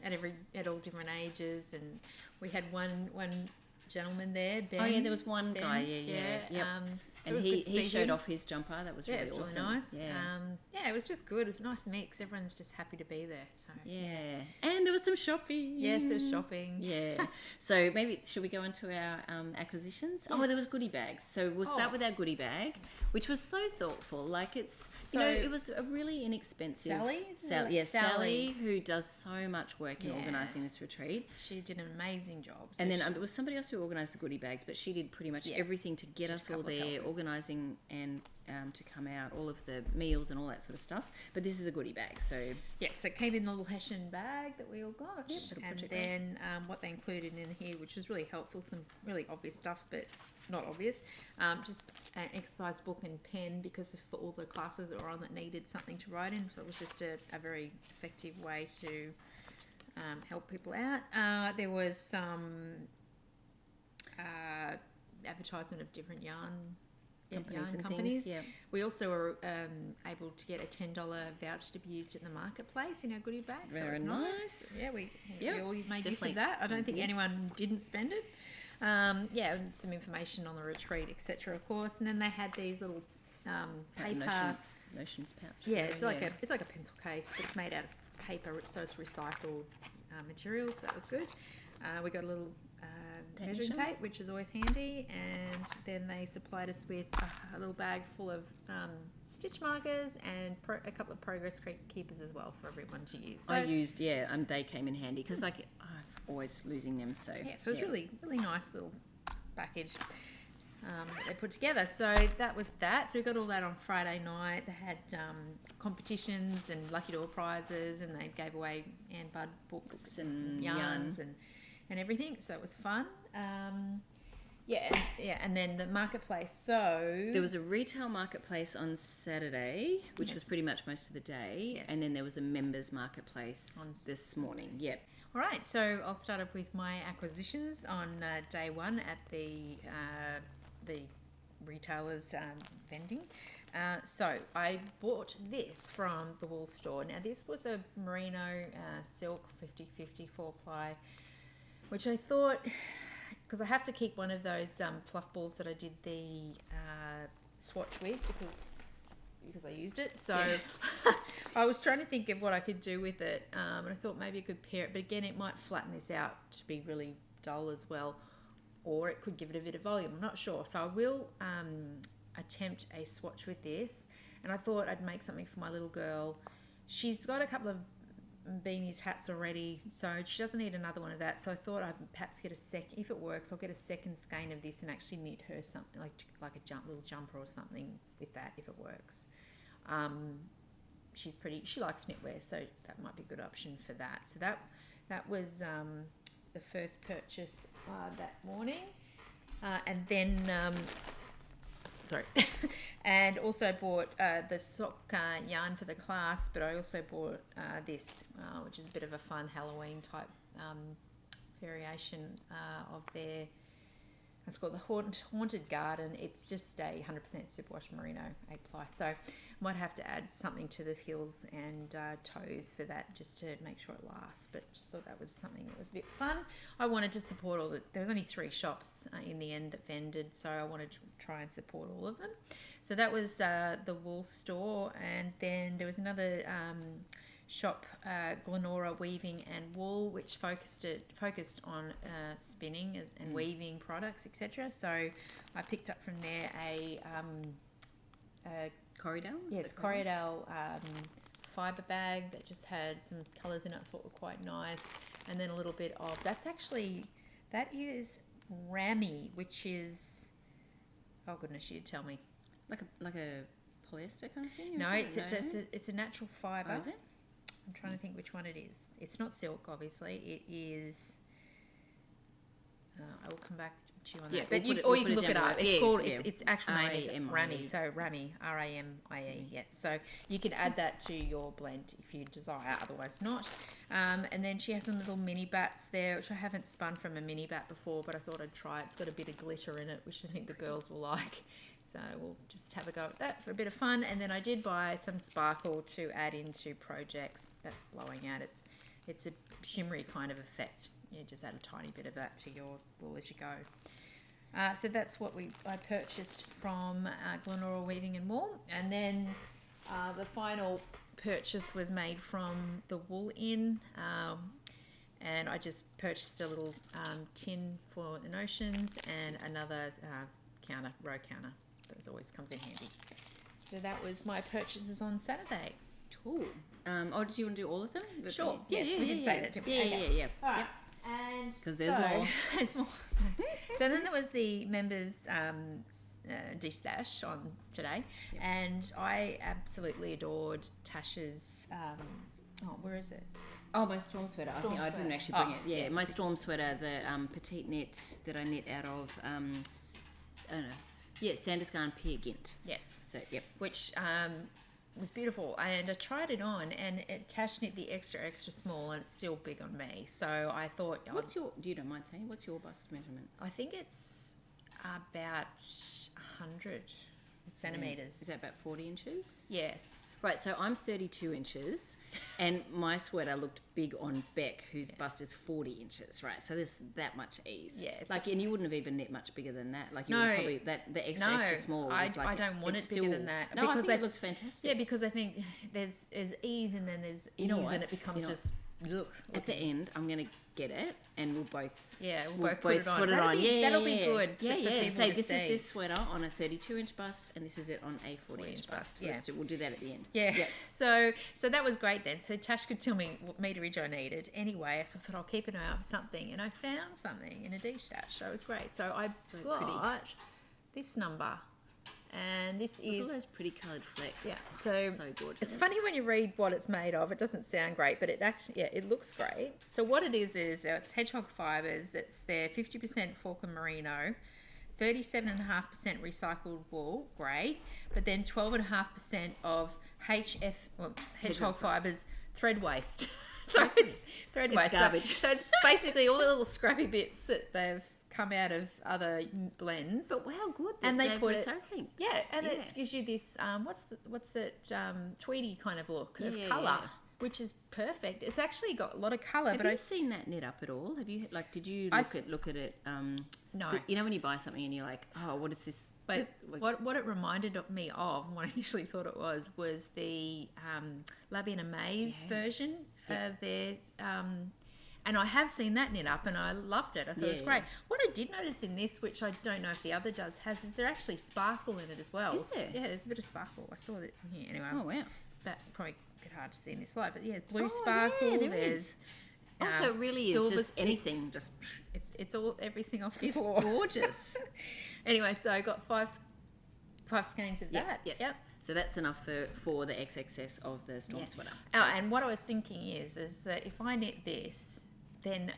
at all different ages. And we had one gentleman there, Ben. Oh yeah, there was one Ben, guy. Yeah. Yep. So it And was he good to see showed him. off his jumper. That was Yeah, really it's awesome. really nice. Yeah. It was just good. It was a nice mix. Everyone's just happy to be there. So Yeah. And there was some shopping. yes, it was shopping. Yeah. So maybe should we go into our acquisitions? Oh, there was goodie bags. So we'll start Oh. with our goodie bag, which was so thoughtful. Like it's So- it was a really inexpensive. Sally? Sally. Yeah, Sally. Sally, who does so much work in Yeah. organising this retreat. She did an amazing job. So And then she- it was somebody else who organised the goodie bags, but she did pretty much Yeah. everything to get Just us all couple of there, helpers. organising and to come out, all of the meals and all that sort of stuff. But this is a goodie bag, so yes, so it came in the little Hessian bag that we all got. Yep, little and project then what they included in here, which was really helpful, some really obvious stuff, but not obvious. Just an exercise book and pen because for all the classes that were on that needed something to write in. So it was just a very effective way to help people out. There was some advertisement of different yarn companies and companies. things. Yeah. We also were able to get a $10 voucher to be used in the marketplace in our goodie bag. So Very it's nice. Yeah, we Yep, all made use definitely. of that. I don't think did. anyone didn't spend it. And some information on the retreat, etc. Of course, and then they had these little paper. Notions pouch. Yeah, it's like a pencil case, but it's made out of paper, so it's recycled materials. So that was good. We got a little Tape measuring measure. tape, which is always handy, and then they supplied us with a little bag full of stitch markers and a couple of progress keepers as well for everyone to use. So, I used, they came in handy because like I'm always losing them. So yeah, so it was really nice little package that they put together. So that was that. So we got all that on Friday night. They had competitions and lucky door prizes, and they gave away Ann Budd books and yarns and everything. So it was fun. And then the marketplace. So There was a retail marketplace on Saturday, which was Yes. pretty much most of the day, Yes. and then there was a members marketplace On this morning. Yep. All right, so I'll start off with my acquisitions on day one at the retailers vending. So I bought this from the Wool Store. Now this was a merino silk 50/50 4-ply, which I thought, because I have to keep one of those fluff balls that I did the swatch with because I used it. So I was trying to think of what I could do with it, and I thought maybe I could pair it, but again, it might flatten this out to be really dull as well, or it could give it a bit of volume. I'm not sure. So I will attempt a swatch with this, and I thought I'd make something for my little girl. She's got a couple of beanies, hats already, so she doesn't need another one of that. So I thought I'd perhaps get if it works, I'll get a second skein of this and actually knit her something like a little jumper or something with that if it works. She likes knitwear, so that might be a good option for that. So that was the first purchase that morning, and then and also bought the sock yarn for the class, but I also bought this, which is a bit of a fun Halloween type variation of their. It's called the Haunted Garden. It's just a 100% superwash merino 8-ply. So might have to add something to the heels and toes for that just to make sure it lasts. But just thought that was something that was a bit fun. I wanted to support there was only 3 shops in the end that vended, so I wanted to try and support all of them. So that was the Wool Store, and then there was another shop Glenora Weaving and Wool, which focused on spinning and weaving products, etc. So I picked up from there a Corriedale? it's Corriedale fibre bag that just had some colours in it I thought were quite nice, and then a little bit of that is Rami, which is, oh goodness, you'd tell me. Like a polyester kind of thing? No, it's a natural fibre. Oh, is it? I'm trying to think which one it is. It's not silk, obviously. It is. I will come back to you on that. But you can look it up. Its actual name is Rami. So Rami, Ramie. Yeah. So you can add that to your blend if you desire. Otherwise, not. And then she has some little mini bats there, which I haven't spun from a mini bat before, but I thought I'd try it. It's got a bit of glitter in it, which I think the girls will like. So we'll just have a go at that for a bit of fun. And then I did buy some sparkle to add into projects. That's blowing out. It's a shimmery kind of effect. You just add a tiny bit of that to your wool as you go. So that's what I purchased from Glenora Weaving and Wool. And then the final purchase was made from the Wool Inn. And I just purchased a little tin for the notions and another row counter. That always comes in handy. So that was my purchases on Saturday. Cool. Oh, did you want to do all of them? Sure. Yes, we did say that. Yeah. All right. And because there's more. There's more. So then there was the members' de-stash on today, and I absolutely adored Tash's. Where is it? Oh, my storm sweater. I think I didn't actually bring it. Yeah, my storm sweater, the petite knit that I knit out of. I don't know. Yeah, Sandisgarn Peer Gint. Yes. So yep. Which was beautiful, and I tried it on, and it Cash knit the extra small, and it's still big on me. So I thought, you don't mind saying, what's your bust measurement? I think it's about 100 centimeters. Is that about 40 inches? Yes. Right, so I'm 32 inches, and my sweater looked big on Beck, whose bust is 40 inches, right? So there's that much ease. Yeah. And you wouldn't have even knit much bigger than that. Like, you would probably, the extra small was I don't want it bigger than that. No, because I think it looked fantastic. Yeah, because I think there's ease and then there's ease, and it becomes just, look. At the end, I'm going to get it, and we'll both... Yeah, we'll both put it on. That'll be good for people to say, this see. is this sweater on a 32-inch bust, and this is it on a 40-inch bust. Yeah. We'll do that at the end. Yeah. So that was great then. So Tash could tell me what meterage I needed. Anyway, so I thought I'll keep an eye out for something, and I found something in a de-stash. So it was great. So I got this number. And this is... Look at all those pretty coloured flecks. Yeah. So gorgeous. It's funny when you read what it's made of. It doesn't sound great, but it actually, it looks great. So what it is it's hedgehog fibres. It's their 50% Falkland Merino, 37.5% recycled wool, great. But then 12.5% of hedgehog fibres thread waste. So it's thread waste. Garbage. So it's basically all the little scrappy bits that they've come out of other blends. But wow, good. And they put recycling. It gives you this what's that tweedy kind of look of colour, which is perfect. It's actually got a lot of colour. Have you seen that knit up at all? Have you did you look at it? No. You know when you buy something and you're like, oh, what is this? But what it reminded me of, and what I initially thought it was the Labian Amaze version of their. And I have seen that knit up, and I loved it. I thought it was great. What I did notice in this, which I don't know if the other is there actually sparkle in it as well. Is there? Yeah, there's a bit of sparkle. I saw that here. Anyway. Oh, wow. That probably a bit hard to see in this light, but yeah, blue sparkle. Yeah, there's... Also, it really is just anything. It's all everything off the floor. Gorgeous. Anyway, so I got five skeins of that. Yes. Yep. So that's enough for the XXS of the storm sweater. Oh, and what I was thinking is that if I knit this, then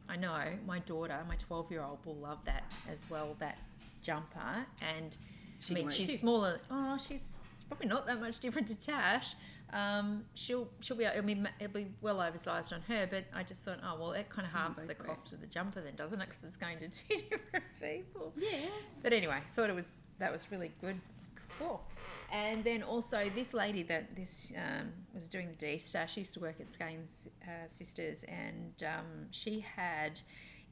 I know my daughter, my 12-year-old, will love that as well, that jumper. And she's smaller. Oh, she's probably not that much different to Tash. She'll be, it'll be well oversized on her, but I just thought, oh, well, that kind of halves the cost of the jumper then, doesn't it? Because it's going to two different people. Yeah. But anyway, I thought that was really good score. And then also this lady that was doing the de-stash, she used to work at Skeins Sisters, and she had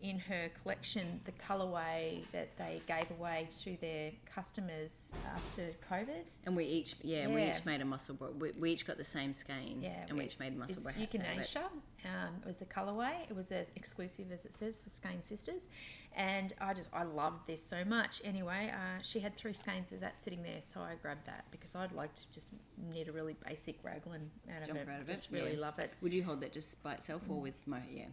in her collection the colourway that they gave away to their customers after COVID. And we each made a Musselburgh. We each got the same skein. Yeah, and we each made Musselburgh hats. Euthanasia. It was the colourway. It was as exclusive as it says for Skein Sisters, and I loved this so much. Anyway, she had 3 skeins of that sitting there, so I grabbed that because I'd like to just knit a really basic raglan out of it. Just really love it. Would you hold that just by itself or with probably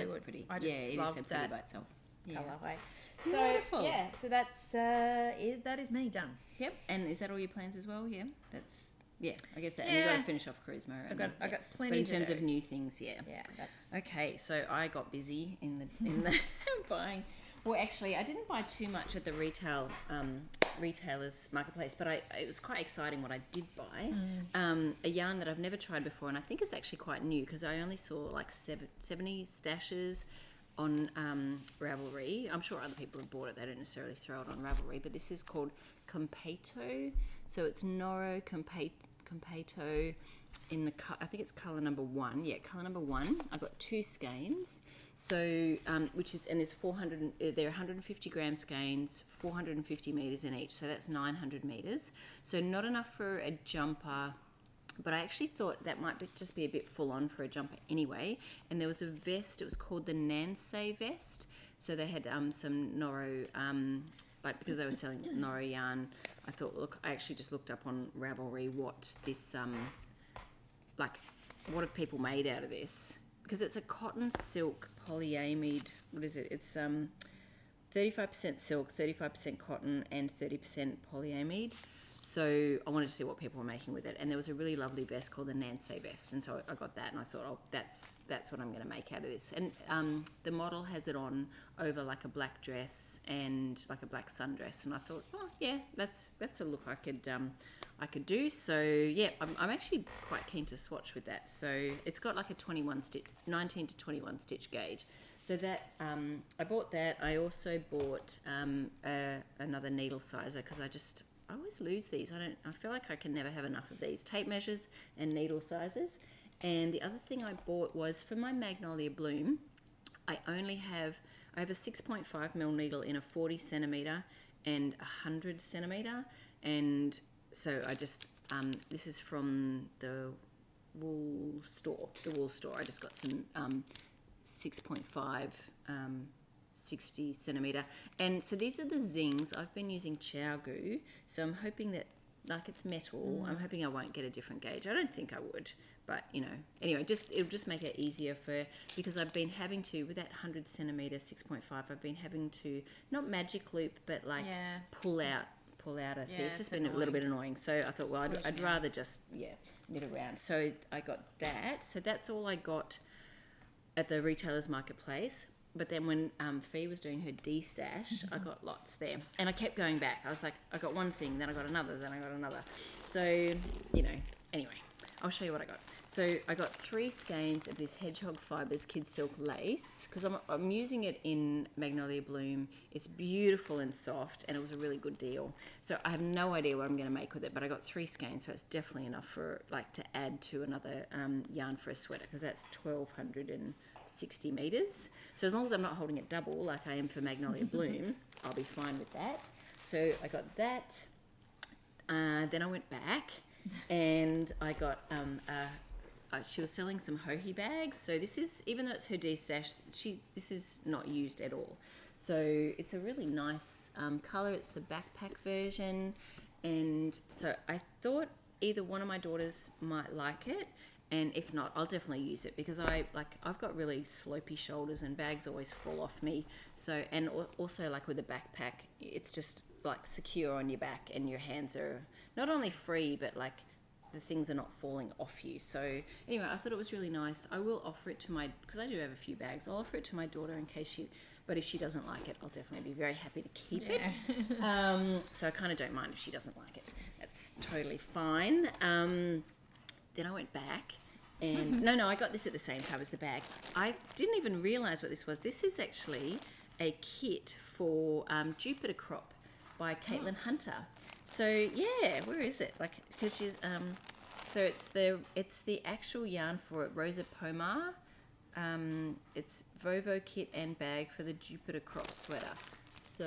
that's would. Pretty. I just love that by itself. Colourway. Beautiful. So that's that is me done. Yep. And is that all your plans as well? Yeah. I guess that. And you've got to finish off Cruisemo. I got plenty. But in to terms do. of new things, that's okay. So I got busy in the buying. Well, actually, I didn't buy too much at the retailers marketplace, but it was quite exciting what I did buy. A yarn that I've never tried before, and I think it's actually quite new because I only saw like 70 stashes on Ravelry. I'm sure other people have bought it. They don't necessarily throw it on Ravelry, but this is called Competo. So it's Noro Competo in I think it's colour number 1. Yeah, colour number 1. I got 2 skeins. So, there's 400, they're 150 gram skeins, 450 metres in each, so that's 900 metres. So not enough for a jumper, but I actually thought that might just be a bit full on for a jumper anyway. And there was a vest, it was called the Nansei vest. So they had some Noro, because they were selling Noro yarn, I thought, look, I actually just looked up on Ravelry what this, what have people made out of this? Because it's a cotton silk polyamide. What is it? It's 35% silk, 35% cotton, and 30% polyamide. So I wanted to see what people were making with it, and there was a really lovely vest called the Nansei vest, and so I got that, and I thought, oh, that's what I'm going to make out of this. And the model has it on over like a black dress and like a black sundress, and I thought, oh yeah, that's a look I could do. So yeah, I'm actually quite keen to swatch with that. So it's got like a 19 to 21 stitch gauge. So that I bought that. I also bought another needle sizer because I always lose these. I feel like I can never have enough of these tape measures and needle sizes. And the other thing I bought was for my Magnolia Bloom. I have a 6.5mm needle in a 40 centimeter and 100 centimeter, and so I just this is from the wool store. I just got some 6.5 60 centimeter, and so these are the Zings. I've been using ChiaoGoo, so I'm hoping that, like, it's metal. I'm hoping I won't get a different gauge. I don't think I would, but anyway, it'll just make it easier because I've been having to, with that 100 centimeter 6.5, I've been having to not magic loop, but pull out a thing. It's just been a little bit annoying. So I thought, well, I'd rather just knit around. So I got that. So that's all I got at the retailers marketplace. But then when Fee was doing her D-stash, I got lots there. And I kept going back. I was like, I got one thing, then I got another, then I got another. So, anyway, I'll show you what I got. So I got 3 skeins of this Hedgehog Fibers Kid Silk lace because I'm using it in Magnolia Bloom. It's beautiful and soft, and it was a really good deal. So I have no idea what I'm going to make with it, but I got 3 skeins, so it's definitely enough for to add to another yarn for a sweater because that's 1,260 meters. So as long as I'm not holding it double like I am for Magnolia Bloom, I'll be fine with that. So I got that. Then I went back and I got she was selling some Hohi bags. So this is, even though it's her D-stash, this is not used at all. So it's a really nice colour. It's the backpack version. And so I thought either one of my daughters might like it, and if not, I'll definitely use it because I've got really slopey shoulders and bags always fall off me. So, and also like with a backpack, it's just like secure on your back and your hands are not only free, but like the things are not falling off you. So anyway, I thought it was really nice. I will offer it to because I do have a few bags. I'll offer it to my daughter in case but if she doesn't like it, I'll definitely be very happy to keep it. So I kind of don't mind if she doesn't like it. That's totally fine. Then I went back and no, I got this at the same time as the bag. I didn't even realise what this was. This is actually a kit for Jupiter Crop by Caitlin Hunter. So yeah, where is it? Because she's so it's the actual yarn for it, Rosa Pomar. it's Vovo kit and bag for the Jupiter crop sweater. So,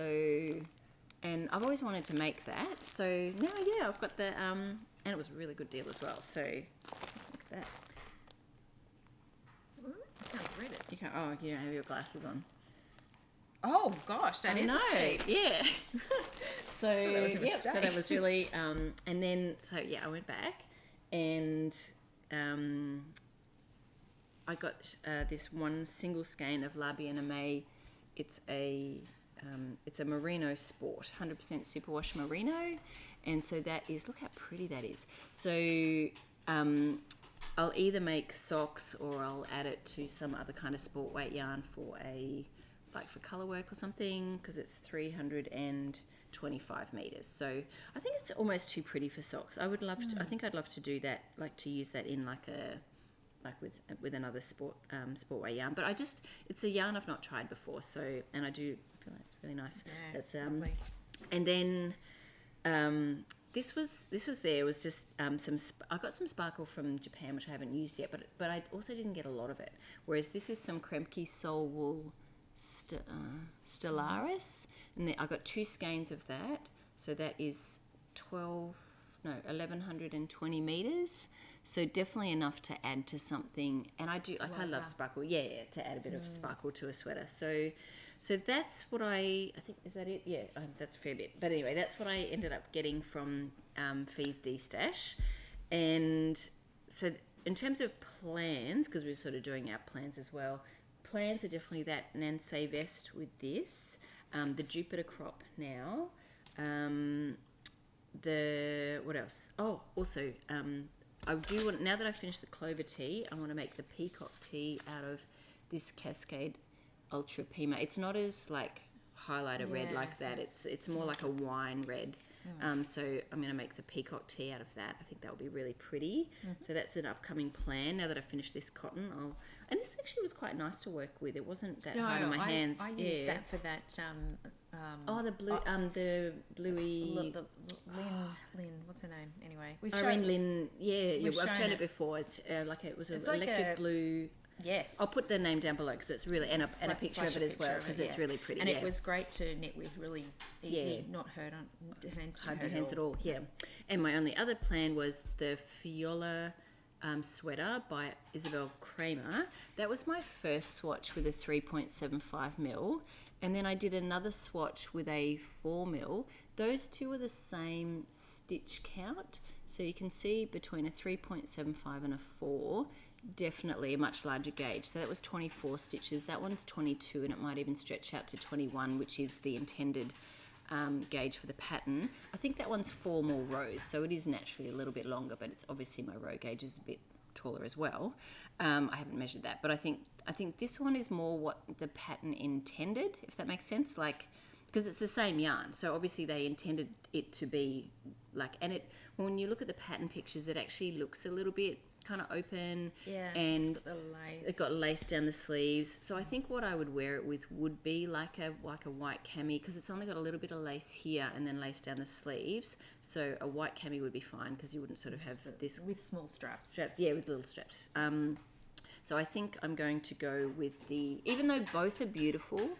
and I've always wanted to make that. So now, yeah, I've got the, and it was a really good deal as well. So, look at that. I can't read it. You can't, oh, you don't have your glasses on. Oh gosh, that is cheap. Yeah. So that was a yeah, so mistake. that was really and then so yeah, I went back and I got this one single skein of La Bien-Aimée. It's a merino sport, 100% superwash merino, and so that is, look how pretty that is. So I'll either make socks or I'll add it to some other kind of sport weight yarn for for colour work or something, because it's 325 metres. So I think it's almost too pretty for socks. I would love to, I think I'd love to do that, like to use that in with another sport weight yarn. But it's a yarn I've not tried before, so, and I do feel like it's really nice. Yeah, That's lovely. and then this was just I got some sparkle from Japan, which I haven't used yet, but I also didn't get a lot of it. Whereas this is some Kremke Soul Wool Stellaris, and I got 2 skeins of that, so that is 1120 meters. So definitely enough to add to something, and I love sparkle. Yeah, to add a bit of sparkle to a sweater. So that's what I think. Is that it? Yeah, that's a fair bit. But anyway, that's what I ended up getting from Fee's D-Stash. And so in terms of plans, because we're sort of doing our plans as well, plans are definitely that Nansei vest with this, the Jupiter crop now, what else? Oh, also, I do want, now that I've finished the Clover tee, I want to make the Peacock tee out of this Cascade Ultra Pima. It's not as like highlighter red like that. It's more like a wine red. So I'm going to make the Peacock tee out of that. I think that will be really pretty. So that's an upcoming plan. Now that I've finished this cotton, and this actually was quite nice to work with. It wasn't that hard on my hands. I used that for that. The blue, the bluey. Lynn, what's her name? Anyway, Irene Lynn. Yeah, I've shown it. it before. It's it was an like electric blue. Yes. I'll put the name down below because it's really, and a picture of it as well, because it's really pretty. And it was great to knit with, really easy, not hurt on hands at all. Yeah. And my only other plan was the Fiola sweater by Isabel Kramer. That was my first swatch with a 3.75 mil, and then I did another swatch with a 4 mil. Those two are the same stitch count, so you can see between a 3.75 and a 4, definitely a much larger gauge. So that was 24 stitches. That one's 22, and it might even stretch out to 21, which is the intended gauge for the pattern. I think that one's 4 more rows, so it is naturally a little bit longer, but it's obviously my row gauge is a bit taller as well. I haven't measured that, but I think this one is more what the pattern intended, if that makes sense. Like, because it's the same yarn, so obviously they intended it to be like, and it, when you look at the pattern pictures, it actually looks a little bit kind of open, and it's got lace down the sleeves. So I think what I would wear it with would be like a white cami, because it's only got a little bit of lace here and then lace down the sleeves. So a white cami would be fine, because you wouldn't sort of have this with small straps. Yeah, with little straps. So I think I'm going to go with the, even though both are beautiful,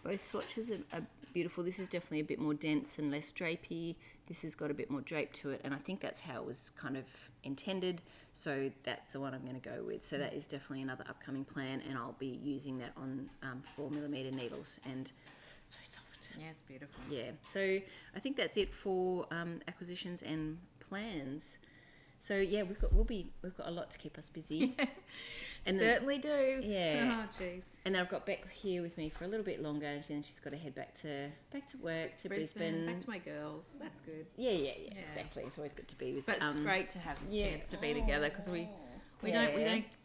both swatches are beautiful. This is definitely a bit more dense and less drapey. This has got a bit more drape to it, and I think that's how it was kind of intended. So that's the one I'm going to go with. So that is definitely another upcoming plan, and I'll be using that on 4mm needles, and so soft. Yeah, it's beautiful. Yeah. So I think that's it for acquisitions and plans. So yeah, we've got a lot to keep us busy. And certainly do. Yeah. Oh, jeez. And then I've got Beck here with me for a little bit longer, and then she's got to head back to work, to Brisbane. Back to my girls. That's good. Yeah, exactly. It's always good to be with. But it's great to have this chance to be together, because we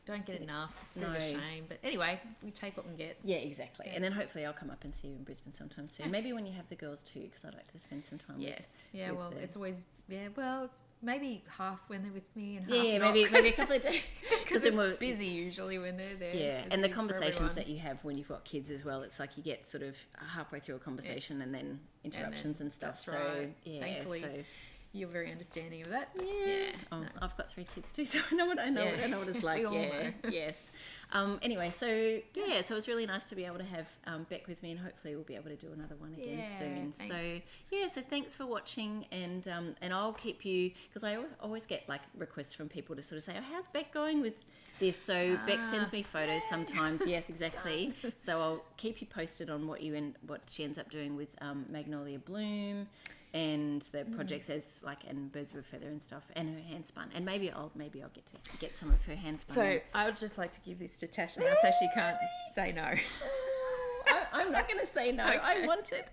don't get enough. It's a bit of a shame. But anyway, we take what we can get. Yeah, exactly. Yeah. And then hopefully I'll come up and see you in Brisbane sometime soon. Yeah. Maybe when you have the girls too, because I'd like to spend some time. Yes. It's always it's maybe half when they're with me and half not. maybe a couple of days, because it's busy usually when they're there. Yeah, and the conversations that you have when you've got kids as well, it's like you get sort of halfway through a conversation and then interruptions and stuff. That's right. Yeah, thankfully. you're very understanding of that. Yeah. Oh, No. I've got 3 kids too, so I know what it's like. We all yeah. know. Yes. Anyway, so so it was really nice to be able to have Beck with me, and hopefully we'll be able to do another one again Yeah, soon. thanks. So thanks for watching, and I'll keep you, because I always get like requests from people to sort of say, oh, how's Beck going with this? So Beck sends me photos sometimes. Yes, exactly. So I'll keep you posted on what she ends up doing with Magnolia Bloom and the projects as like, and Birds of a Feather and stuff, and her hand spun, and maybe I'll get to get some of her hand spun. So I would just like to give this to Tash now, so she can't say no. I'm not going to say no. Okay. I want it.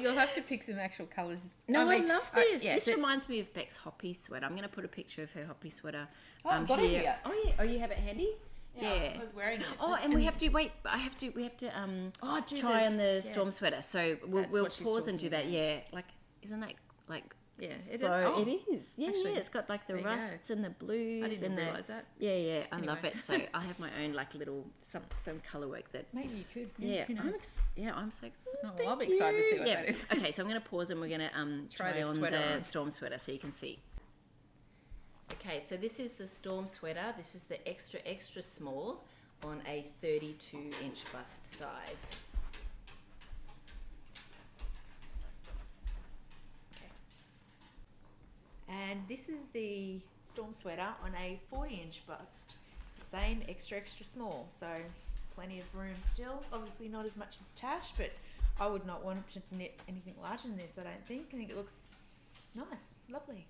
You'll have to pick some actual colours. No, I love this. yeah, This so- reminds me of Beck's Hoppy sweater. I'm going to put a picture of her Hoppy sweater. Oh, I've got it here. Oh yeah. Oh, you have it handy? I was wearing it. Oh, and we have to wait. We have to do try the- on the yes. storm sweater. So That's we'll what she's pause and do talking that. about. Yeah, like isn't that like? Yeah, it so is. Oh, it is. Yeah, actually, yeah. It's got like the there you go. rusts and the blues. I didn't and realise that. Yeah. I love Anyway. it. So I have my own like little some colour work that. Maybe you could. Yeah, who knows? I'm so excited. Oh, Thank I'm excited to see what yeah. that is. Okay, so I'm going to pause and we're going to Try try the on sweater the on. storm sweater so you can see. Okay, so this is the storm sweater. This is the extra small on a 32-inch bust size. Okay. And this is the storm sweater on a 40-inch bust. Same, extra small. So plenty of room still. Obviously not as much as Tash, but I would not want to knit anything larger than this, I don't think. I think it looks nice, lovely.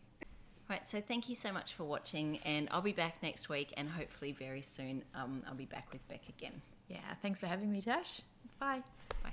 Right, so thank you so much for watching, and I'll be back next week, and hopefully very soon I'll be back with Beck again. Yeah, thanks for having me, Tash. Bye. Bye.